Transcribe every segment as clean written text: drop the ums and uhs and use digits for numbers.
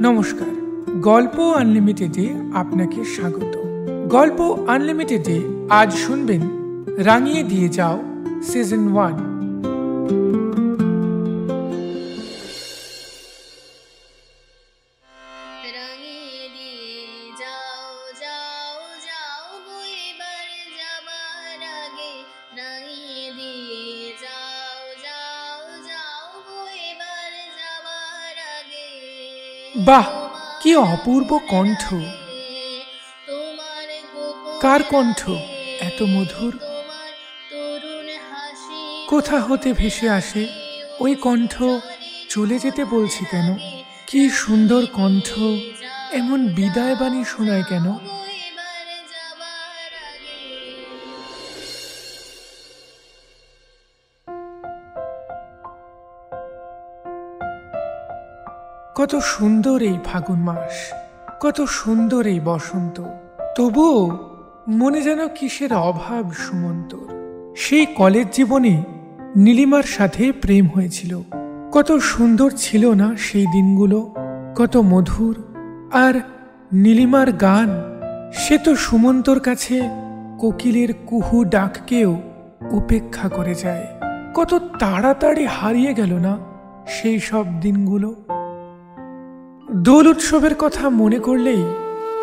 নমস্কার, গল্প আনলিমিটেডে আপনাকে স্বাগত। গল্প আনলিমিটেডে আজ শুনবেন রাঙিয়ে দিয়ে যাও সিজন 1। বাহ, কি অপূর্ব কণ্ঠ! কার কণ্ঠ এত মধুর? কোথা হতে ভেসে আসে ওই কণ্ঠ? চলে যেতে বলছি কেন? কি সুন্দর কণ্ঠ, এমন বিদায় বাণী শোনায় কেন? কত সুন্দর এই ফাগুন মাস, কত সুন্দর এই বসন্ত। তবুও মনে যেন কিসের অভাব সুমন্তর। সেই কলেজ জীবনে নীলিমার সাথে প্রেম হয়েছিল। কত সুন্দর ছিল না সেই দিনগুলো, কত মধুর। আর নীলিমার গান, সে তো সুমন্তর কাছে কোকিলের কুহু ডাককেও উপেক্ষা করে যায়। কত তাড়াতাড়ি হারিয়ে গেল না সেই সব দিনগুলো। দোল উৎসবের কথা মনে করলেই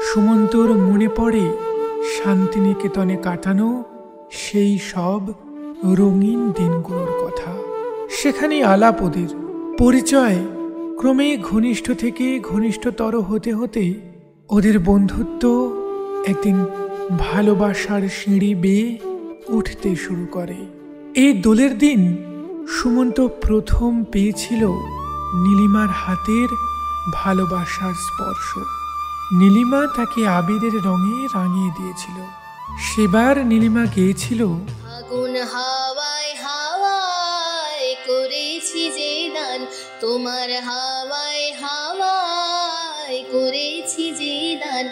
সুমন্তর মনে পড়ে শান্তিনিকেতনে কাটানো সেই সব রঙিন দিনগুলোর কথা। সেখানে আলাপ ওদের, পরিচয় ক্রমে ঘনিষ্ঠ থেকে ঘনিষ্ঠতর হতে হতে ওদের বন্ধুত্ব একদিন ভালোবাসার সিঁড়ি বেয়ে উঠতে শুরু করে। এই দোলের দিন সুমন্ত প্রথম পেয়েছিল নীলিমার হাতের ভালোবাসার স্পর্শ। নীলিমা তাকে আবিরের রঙে রাঙিয়ে দিয়েছিল। সেবার নীলিমা গেয়েছিল, আগুন হাওয়ায় হাওয়ায় করেছি যে দান, তোমার হাওয়ায় হাওয়ায় করেছি যে দান,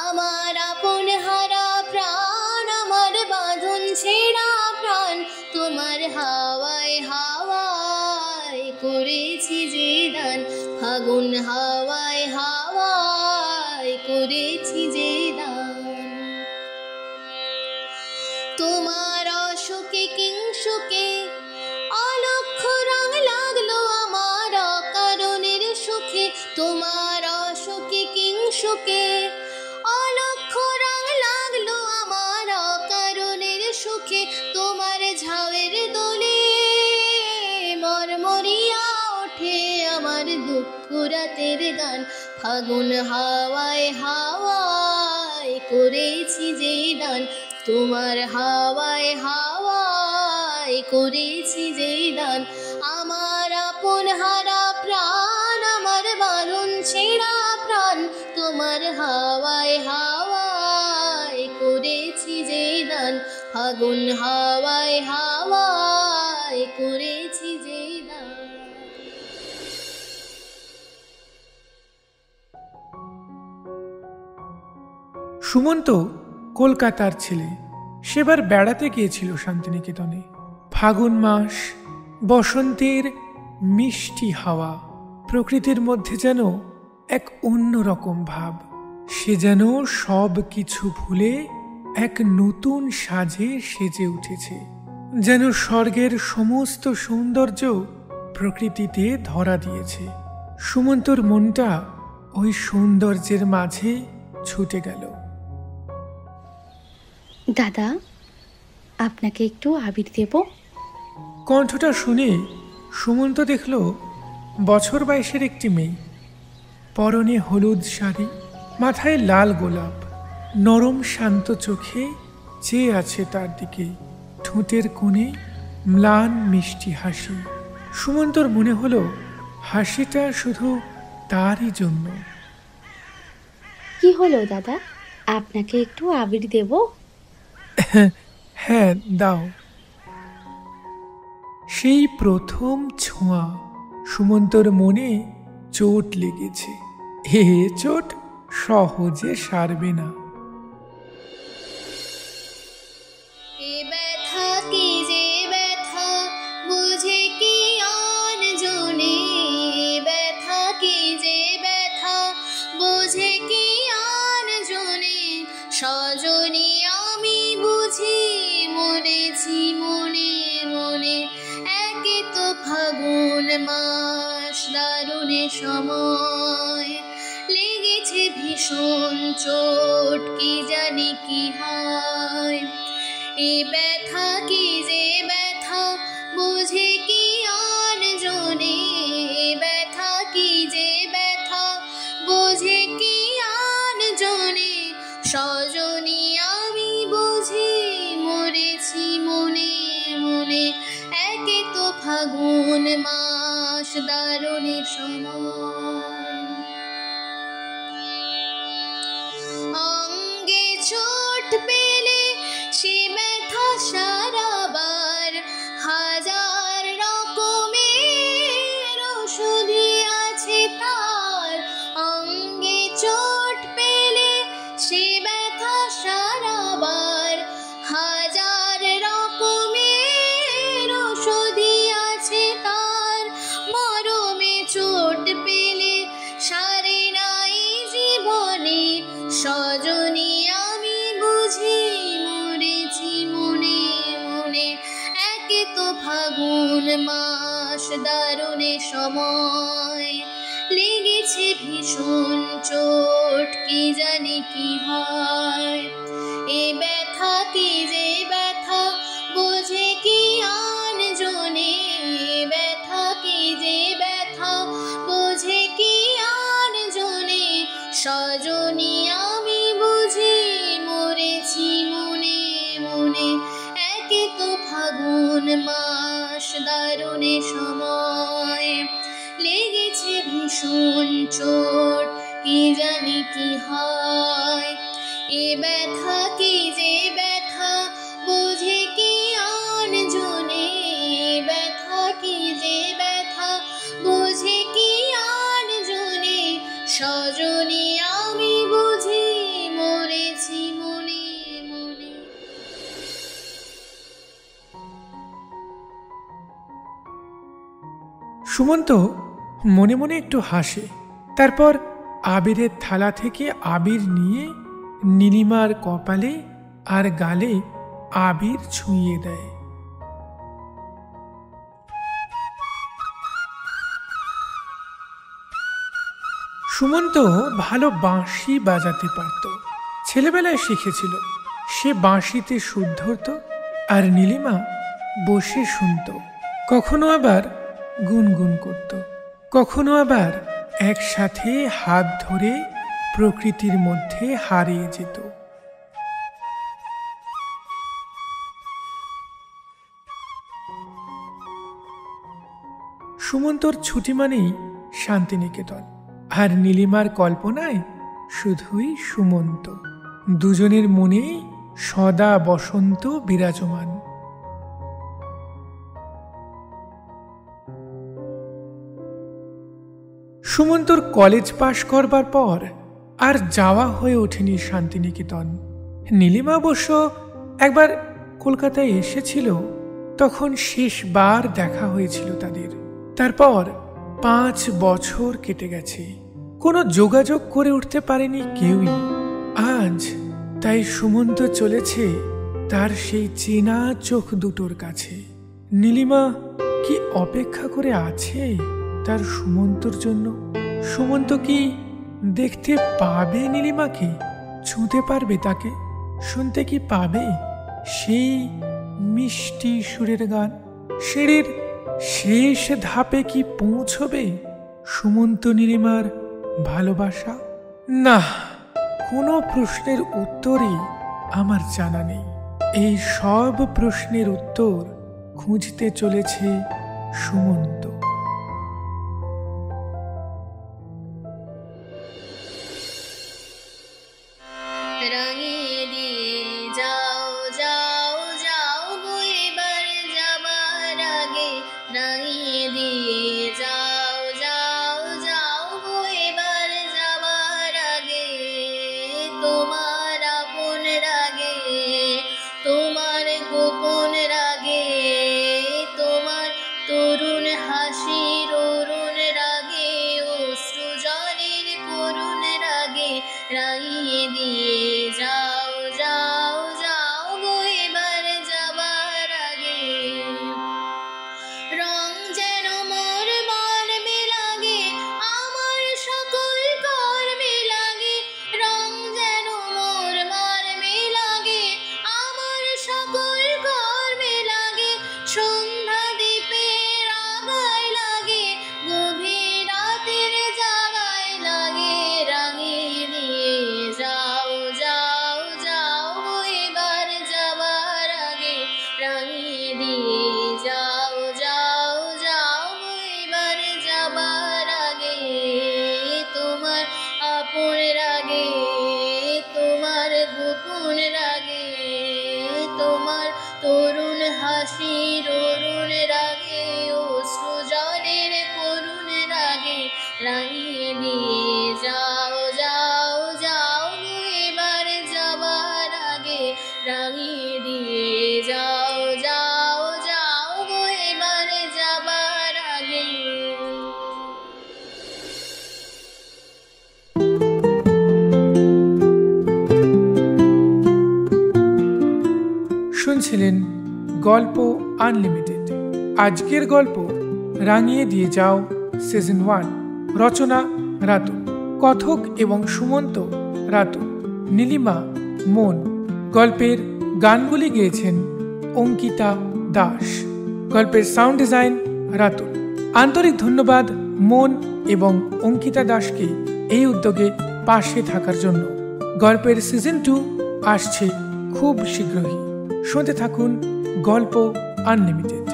আমার আপন হারা প্রাণ, আমার বাঁধন ছেঁড়া প্রাণ, তোমার হাওয়ায় হাওয়ায় করেছি যে দান, ফাগুন হাওয়ায় হাওয়ায় করেছি যে দান। তোমার অশোকে কিংসুকে অলক্ষ রং লাগলো আমার অকারণের সুখে, তোমার অশোকে কিংসুকে অলক্ষ রং লাগলো আমার অকারণের সুখে, তোমার ঝাউয়ের দোলে মরমরিয়া ওঠে আমার দুঃখ রাতের গান, ফাগুন হাওয়ায় হাওয়ায় করেছি যে দান, তোমার হাওয়ায় হাওয়ায় করেছি যে দান, আমার আপন হারা প্রাণ, আমার বাঁধন ছেঁড়া প্রাণ, তোমার হাওয়ায় হাওয়ায় করেছি যে দান, ফাগুন হাওয়ায় হাওয়ায় করেছি যে দান। সুমন্ত কলকাতার ছেলে। সেবার বেড়াতে গিয়েছিল শান্তিনিকেতনে। ফাগুন মাস, বসন্তের মিষ্টি হাওয়া, প্রকৃতির মধ্যে যেন এক অন্যরকম ভাব। সে যেন সব কিছু ভুলে এক নতুন সাজে সেজে উঠেছে। যেন স্বর্গের সমস্ত সৌন্দর্য প্রকৃতিতে ধরা দিয়েছে। সুমন্তর মনটা ওই সৌন্দর্যের মাঝে ছুটে গেল। দাদা, আপনাকে একটু আবির দেব? কণ্ঠটা শুনে সুমন্ত দেখল বছর 22-এর একটি মেয়ে। পরনে হলুদ শাড়ি, মাথায় লাল গোলাপ, নরম শান্ত চোখে চেয়ে আছে তার দিকে, ঠোঁটের কোণে ম্লান মিষ্টি হাসি। সুমন্তর মনে হলো হাসিটা শুধু তারই জন্য। কি হলো দাদা, আপনাকে একটু আবির দেব? হ্যাঁ, দাও। সেই প্রথম ছোঁয়া, সুমন্তর মনে চোট লেগেছে। এ চোট সহজে সারবে না। এ ব্যথা কি যে ব্যথা, বুঝে কি আন জনে, ব্যথা কি যে ব্যথা, ফাগুন মাস দারুণে সময়, লেগেছে ভীষণ চোট, কি জানি কি হয়। এ ব্যথা কি যে ব্যথা, বুঝে কি আর জনে, ব্যথা কি যে ব্যথা, বুঝে কি আর জনে। সজনী আমি বুঝি মরেছি মনে মনে, একে তো ফাগুন মাস দারুণে সময়। অঙ্গে চোট পেলে সে ব্যথা সারাবার, হাজার রকমের ওষুধই আছে তার। অঙ্গে চোট পেলে সে ব্যথা সারাবার, হাজার রকমের ওষুধই আছে তার। মরমে চোট পেলে সারে নাই জীবনে, সজনী আমি বুঝি মরেছি মনে মনে, একে তো ফাগুন মাস দারুণে সময়, লেগেছে ভীষণ চোট, কি জানি কি হয়। এ ব্যথা কি যে ব্যথা, বোঝে কি আন জনে, ব্যথা কি যে ব্যথা, বোঝে কি আন জনে। সজনী আমি বুঝি মরেছি মনে মনে, একে তো ফাগুন মাস দারুণে সময়, লেগেছে ভীষণ চোট, কি জানি কি হয়। এ ব্যথা কি যে ব্যথা, বুঝে কি আন জনে, ব্যথা কি যে ব্যথা, বুঝে কি আন জনে। সজনী আমি বুঝি মরেছি মনে মনে। সুমন্ত মনে মনে একটু হাসে, তারপর আবিরের থালা থেকে আবির নিয়ে নীলিমার কপালে আর গালে আবির ছুঁয়ে দেয়। সুমন্ত ভালো বাঁশি বাজাতে পারত, ছেলেবেলায় শিখেছিল। সে বাঁশিতে সুর ধরত আর নীলিমা বসে শুনত, কখনো আবার গুনগুন করত, কখনো আবার একসাথে হাত ধরে প্রকৃতির মধ্যে হারিয়ে যেত। সুমন্তর ছুটি মানেই শান্তিনিকেতন, আর নীলিমার কল্পনায় শুধুই সুমন্ত। দুজনের মনেই সদা বসন্ত বিরাজমান। সুমন্তর কলেজ পাশ করবার পর আর যাওয়া হয়ে ওঠেনি শান্তিনিকেতন। নীলিমা অবশ্য একবার কলকাতায় এসেছিল, তখন শেষবার দেখা হয়েছিল তাদের। তারপর 5 বছর কেটে গেছে, কোনো যোগাযোগ করে উঠতে পারেনি কেউই। আজ তাই সুমন্ত চলেছে তার সেই চেনা চোখ দুটোর কাছে। নীলিমা কি অপেক্ষা করে আছে তার সুমন্তর জন্য? সুমন্ত কি দেখতে পাবে নীলিমাকে, ছুঁতে পারবে তাকে, শুনতে কি পাবে সেই মিষ্টি সুরের গান? সিঁড়ির শেষ ধাপে কি পৌঁছবে সুমন্ত নীলিমার ভালোবাসা? না, কোনো প্রশ্নের উত্তরই আমার জানা নেই। এই সব প্রশ্নের উত্তর খুঁজতে চলেছে সুমন্ত। রাঙিয়ে দিয়ে যাও যাও যাও গো এবার যাবার আগে, রাঙিয়ে দিয়ে যাও যাও যাও গো এবার যাবার আগে। তোমার আপন রাগে, তোমার গোপন রাগে, তোমার তরুণ হাসির অরুণ রাগে, অশ্রু জলের করুণ রাগে। রাঙিয়ে দিয়ে যাও যাও যাও গো এবার যাবার আগে। রং যেন গল্প আনলিমিটেড। আজকের গল্প রাঙিয়ে দিয়ে যাও সিজন 1। রচনা রাতুল, কথক এবং সুমন্ত রাতুল, নীলিমা মন। গল্পের গানগুলি গেয়েছেন অঙ্কিতা দাস। গল্পের সাউন্ড ডিজাইন রাতুল। আন্তরিক ধন্যবাদ মন এবং অঙ্কিতা দাসকে এই উদ্যোগে পাশে থাকার জন্য। গল্পের সিজন 2 আসছে খুব শীঘ্রই। শুনতে থাকুন গল্প আনলিমিটেড।